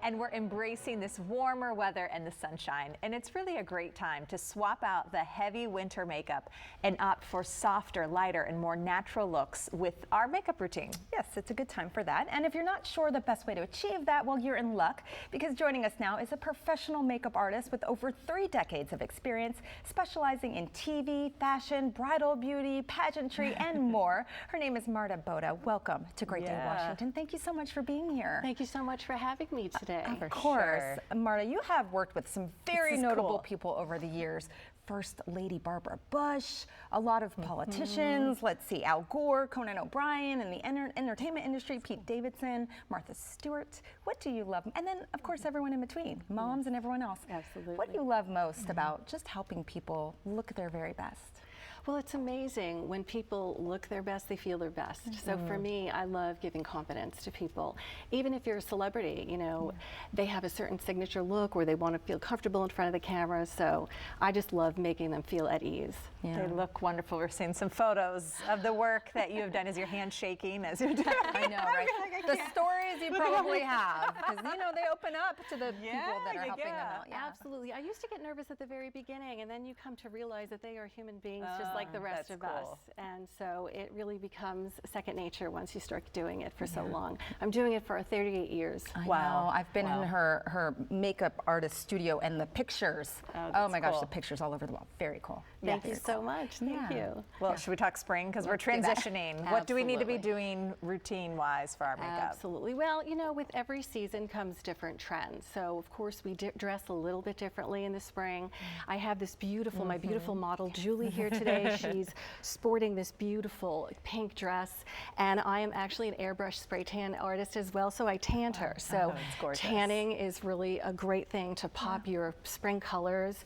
and we're embracing this warmer weather and the sunshine. And it's really a great time to swap out the heavy winter makeup and opt for softer, lighter, and more natural looks with our makeup routine. Yes, it's a good time for that. And if you're not sure the best way to achieve that, well, you're in luck, because joining us now is a professional makeup artist with over 3 decades of experience, specializing in TV, fashion, bridal beauty, pageantry, and more. Her name is Marta Bota. Welcome to Great Day, Washington. Thank you so much for being here. Thank you so much for having me today. Of course. Marta, you have worked with some very notable people over the years. First Lady Barbara Bush, a lot of politicians. Let's see, Al Gore, Conan O'Brien, in the entertainment industry, Pete Davidson, Martha Stewart. What do you love? And then, of course, everyone in between, moms and everyone else. Absolutely. What do you love most about just helping people look their very best? Well, it's amazing when people look their best, they feel their best. So for me, I love giving confidence to people. Even if you're a celebrity, you know, they have a certain signature look or they want to feel comfortable in front of the camera. So I just love making them feel at ease. They look wonderful. We're seeing some photos of the work that you have done. Is your hand shaking as you're doing? I know, right? The stories you probably have, because you know they open up to the people that are helping them out. Absolutely. I used to get nervous at the very beginning, and then you come to realize that they are human beings just like the rest of us. And so it really becomes second nature once you start doing it for so long. I'm doing it for 38 years. Wow. I've been in her makeup artist studio, and the pictures. Oh my gosh, the pictures all over the wall. Very cool. Thank you so much. Thank you. Well, should we talk spring? Because we're transitioning. What do we need to be doing routine-wise for our makeup? Absolutely. Well, you know, with every season comes different trends. So, of course, we dress a little bit differently in the spring. I have this beautiful, my beautiful model, Julie, here today. She's sporting this beautiful pink dress, and I am actually an airbrush spray tan artist as well, so I tanned her. So tanning is really a great thing to pop your spring colors,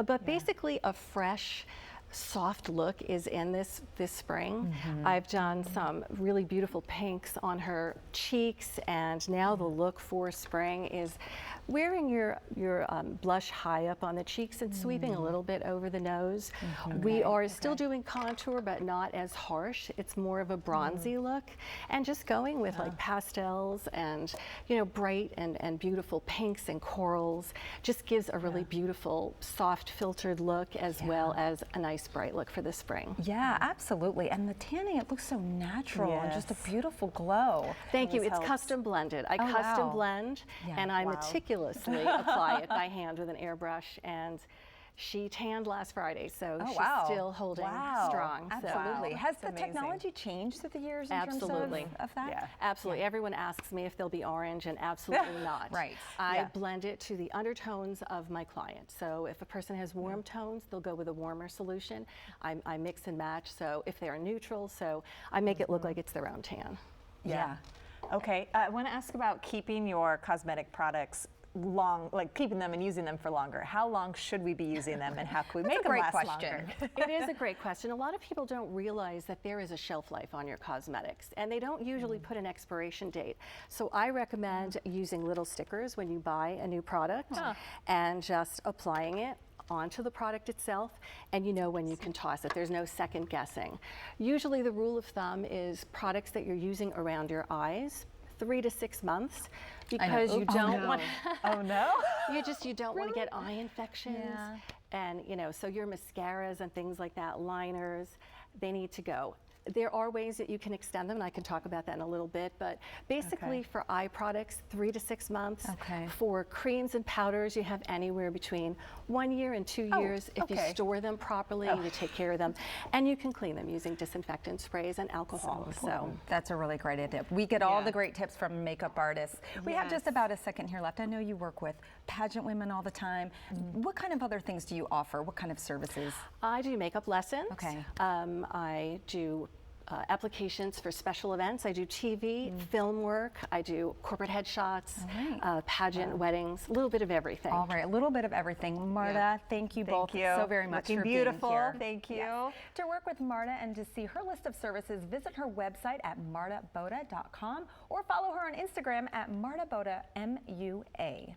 but basically a fresh, soft look is in this spring. I've done some really beautiful pinks on her cheeks, and now the look for spring is wearing your blush high up on the cheeks and sweeping a little bit over the nose. We are still doing contour, but not as harsh. It's more of a bronzy look, and just going with like pastels and, you know, bright and beautiful pinks and corals just gives a really beautiful, soft, filtered look, as well as a nice bright look for the spring. Yeah, absolutely. And the tanning, it looks so natural and just a beautiful glow. Thank you. It's custom blended. I custom blend, and I meticulously apply it by hand with an airbrush. And she tanned last Friday, so she's still holding strong. Absolutely. Has the technology changed through the years in terms of that? Yeah. Absolutely. Everyone asks me if they'll be orange, and absolutely not. I blend it to the undertones of my client. So if a person has warm tones, they'll go with a warmer solution. I mix and match, so if they're neutral, so I make it look like it's their own tan. Okay, I want to ask about keeping your cosmetic products long, like keeping them and using them for longer. How long should we be using them, and how can we make them last longer? It is a great question. A lot of people don't realize that there is a shelf life on your cosmetics, and they don't usually put an expiration date. So I recommend using little stickers when you buy a new product and just applying it onto the product itself, and you know when you can toss it. There's no second guessing. Usually the rule of thumb is products that you're using around your eyes, 3 to 6 months, because you don't want you don't want to get eye infections, and you know, so your mascaras and things like that, liners, they need to go. There are ways that you can extend them, and I can talk about that in a little bit, but basically for eye products, 3 to 6 months. For creams and powders, you have anywhere between 1 year and 2 years if you store them properly and you take care of them, and you can clean them using disinfectant sprays and alcohol. So that's a really great idea. We get all the great tips from makeup artists. We have just about a second here left. I know you work with pageant women all the time. What kind of other things do you offer? What kind of services? I do makeup lessons. I do applications for special events. I do TV, film work. I do corporate headshots, pageant, weddings, a little bit of everything. All right, a little bit of everything. Marta, thank you both so very much for being here. Thank you. To work with Marta and to see her list of services, visit her website at martabota.com or follow her on Instagram at martabota, MUA.